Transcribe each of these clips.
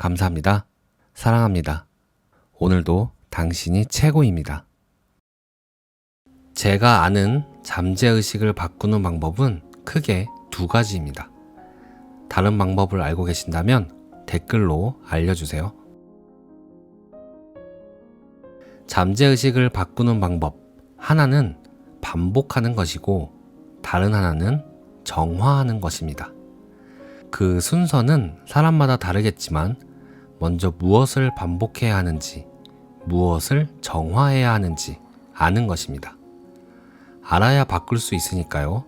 감사합니다. 사랑합니다. 오늘도 당신이 최고입니다. 제가 아는 잠재의식을 바꾸는 방법은 크게 두 가지입니다. 다른 방법을 알고 계신다면 댓글로 알려주세요. 잠재의식을 바꾸는 방법 하나는 반복하는 것이고 다른 하나는 정화하는 것입니다. 그 순서는 사람마다 다르겠지만 먼저 무엇을 반복해야 하는지, 무엇을 정화해야 하는지 아는 것입니다. 알아야 바꿀 수 있으니까요.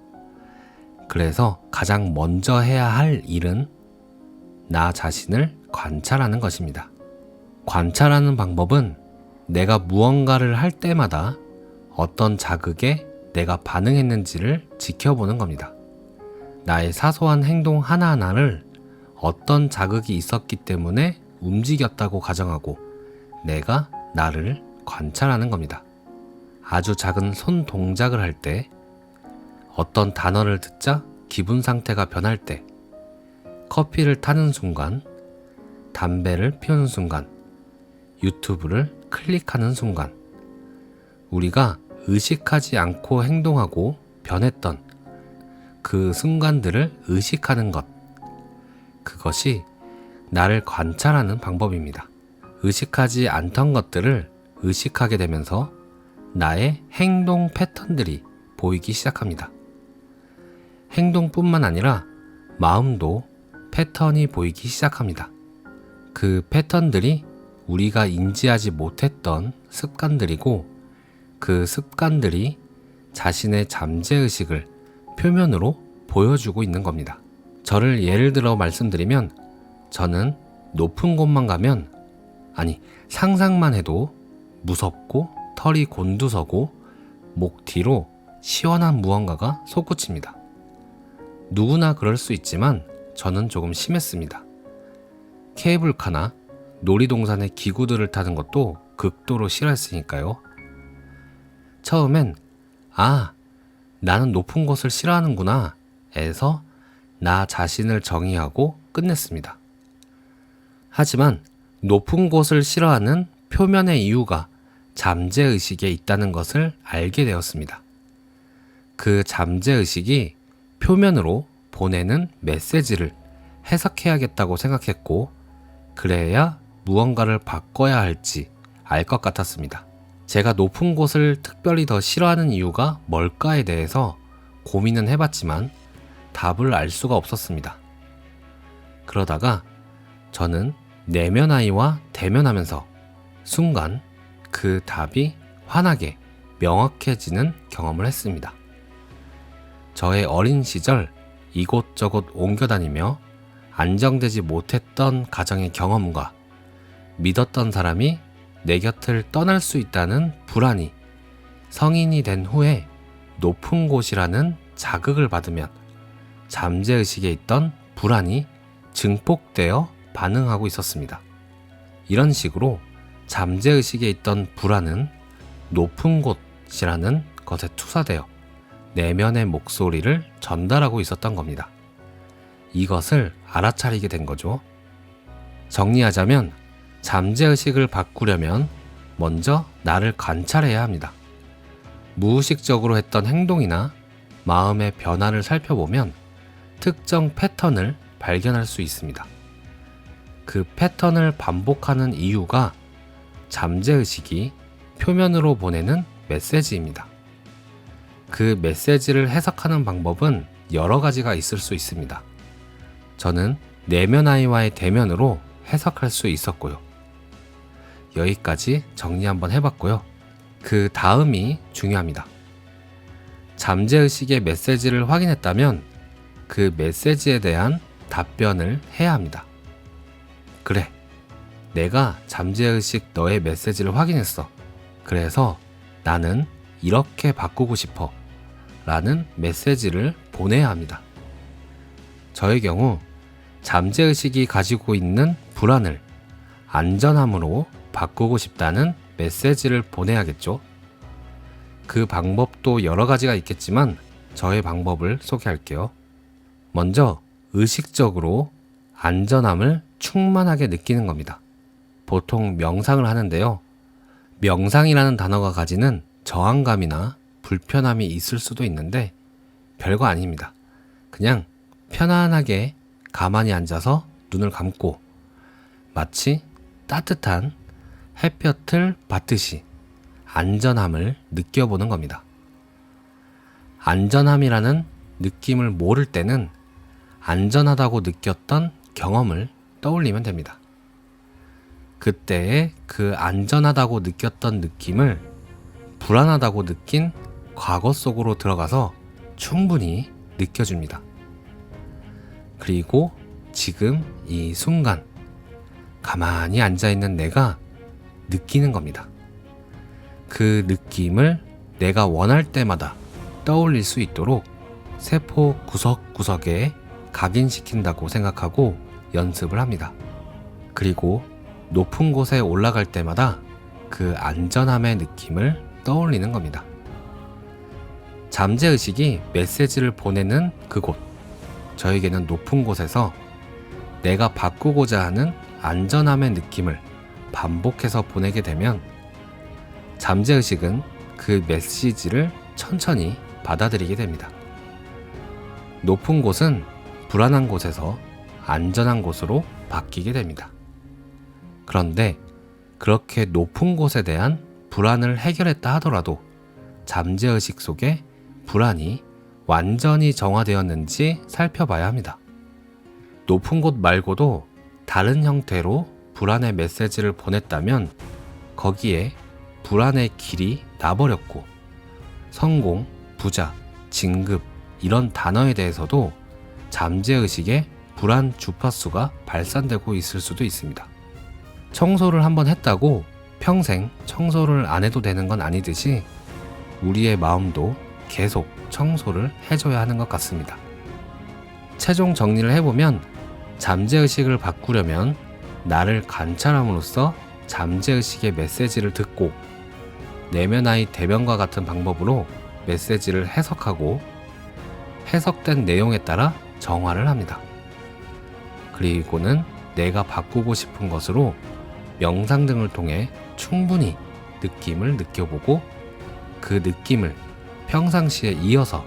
그래서 가장 먼저 해야 할 일은 나 자신을 관찰하는 것입니다. 관찰하는 방법은 내가 무언가를 할 때마다 어떤 자극에 내가 반응했는지를 지켜보는 겁니다. 나의 사소한 행동 하나하나를 어떤 자극이 있었기 때문에 움직였다고 가정하고 내가 나를 관찰하는 겁니다. 아주 작은 손 동작을 할 때, 어떤 단어를 듣자 기분 상태가 변할 때, 커피를 타는 순간, 담배를 피우는 순간, 유튜브를 클릭하는 순간, 우리가 의식하지 않고 행동하고 변했던 그 순간들을 의식하는 것, 그것이 나를 관찰하는 방법입니다. 의식하지 않던 것들을 의식하게 되면서 나의 행동 패턴들이 보이기 시작합니다. 행동뿐만 아니라 마음도 패턴이 보이기 시작합니다. 그 패턴들이 우리가 인지하지 못했던 습관들이고 그 습관들이 자신의 잠재의식을 표면으로 보여주고 있는 겁니다. 저를 예를 들어 말씀드리면 저는 높은 곳만 가면, 상상만 해도 무섭고 털이 곤두서고 목 뒤로 시원한 무언가가 솟구칩니다. 누구나 그럴 수 있지만 저는 조금 심했습니다. 케이블카나 놀이동산의 기구들을 타는 것도 극도로 싫어했으니까요. 처음엔 나는 높은 곳을 싫어하는구나 해서 나 자신을 정의하고 끝냈습니다. 하지만 높은 곳을 싫어하는 표면의 이유가 잠재의식에 있다는 것을 알게 되었습니다. 그 잠재의식이 표면으로 보내는 메시지를 해석해야겠다고 생각했고, 그래야 무언가를 바꿔야 할지 알 것 같았습니다. 제가 높은 곳을 특별히 더 싫어하는 이유가 뭘까에 대해서 고민은 해봤지만 답을 알 수가 없었습니다. 그러다가 저는 내면아이와 대면하면서 순간 그 답이 환하게 명확해지는 경험을 했습니다. 저의 어린 시절 이곳저곳 옮겨다니며 안정되지 못했던 가정의 경험과 믿었던 사람이 내 곁을 떠날 수 있다는 불안이 성인이 된 후에 높은 곳이라는 자극을 받으면 잠재의식에 있던 불안이 증폭되어 반응하고 있었습니다. 이런 식으로 잠재의식에 있던 불안은 높은 곳이라는 것에 투사되어 내면의 목소리를 전달하고 있었던 겁니다. 이것을 알아차리게 된 거죠. 정리하자면 잠재의식을 바꾸려면 먼저 나를 관찰해야 합니다. 무의식적으로 했던 행동이나 마음의 변화를 살펴보면 특정 패턴을 발견할 수 있습니다. 그 패턴을 반복하는 이유가 잠재의식이 표면으로 보내는 메시지입니다. 그 메시지를 해석하는 방법은 여러 가지가 있을 수 있습니다. 저는 내면아이와의 대면으로 해석할 수 있었고요. 여기까지 정리 한번 해봤고요. 그 다음이 중요합니다. 잠재의식의 메시지를 확인했다면 그 메시지에 대한 답변을 해야 합니다. 그래, 내가 잠재의식 너의 메시지를 확인했어. 그래서 나는 이렇게 바꾸고 싶어 라는 메시지를 보내야 합니다. 저의 경우 잠재의식이 가지고 있는 불안을 안전함으로 바꾸고 싶다는 메시지를 보내야겠죠. 그 방법도 여러 가지가 있겠지만 저의 방법을 소개할게요. 먼저 의식적으로 안전함을 충만하게 느끼는 겁니다. 보통 명상을 하는데요. 명상이라는 단어가 가지는 저항감이나 불편함이 있을 수도 있는데 별거 아닙니다. 그냥 편안하게 가만히 앉아서 눈을 감고 마치 따뜻한 햇볕을 받듯이 안전함을 느껴보는 겁니다. 안전함이라는 느낌을 모를 때는 안전하다고 느꼈던 경험을 떠올리면 됩니다. 그때의 그 안전하다고 느꼈던 느낌을 불안하다고 느낀 과거 속으로 들어가서 충분히 느껴줍니다. 그리고 지금 이 순간 가만히 앉아있는 내가 느끼는 겁니다. 그 느낌을 내가 원할 때마다 떠올릴 수 있도록 세포 구석구석에 각인시킨다고 생각하고 연습을 합니다. 그리고 높은 곳에 올라갈 때마다 그 안전함의 느낌을 떠올리는 겁니다. 잠재의식이 메시지를 보내는 그곳, 저에게는 높은 곳에서 내가 바꾸고자 하는 안전함의 느낌을 반복해서 보내게 되면 잠재의식은 그 메시지를 천천히 받아들이게 됩니다. 높은 곳은 불안한 곳에서 안전한 곳으로 바뀌게 됩니다. 그런데 그렇게 높은 곳에 대한 불안을 해결했다 하더라도 잠재의식 속에 불안이 완전히 정화되었는지 살펴봐야 합니다. 높은 곳 말고도 다른 형태로 불안의 메시지를 보냈다면 거기에 불안의 길이 나버렸고 성공, 부자, 진급 이런 단어에 대해서도 잠재의식의 불안 주파수가 발산되고 있을 수도 있습니다. 청소를 한번 했다고 평생 청소를 안 해도 되는 건 아니듯이 우리의 마음도 계속 청소를 해줘야 하는 것 같습니다. 최종 정리를 해보면 잠재의식을 바꾸려면 나를 관찰함으로써 잠재의식의 메시지를 듣고 내면의 대변과 같은 방법으로 메시지를 해석하고 해석된 내용에 따라 정화를 합니다. 그리고는 내가 바꾸고 싶은 것으로 명상 등을 통해 충분히 느낌을 느껴보고 그 느낌을 평상시에 이어서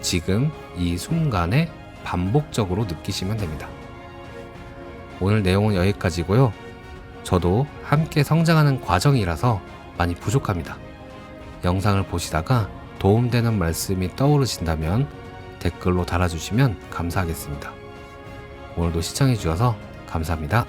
지금 이 순간에 반복적으로 느끼시면 됩니다. 오늘 내용은 여기까지고요. 저도 함께 성장하는 과정이라서 많이 부족합니다. 영상을 보시다가 도움되는 말씀이 떠오르신다면 댓글로 달아주시면 감사하겠습니다. 오늘도 시청해주셔서 감사합니다.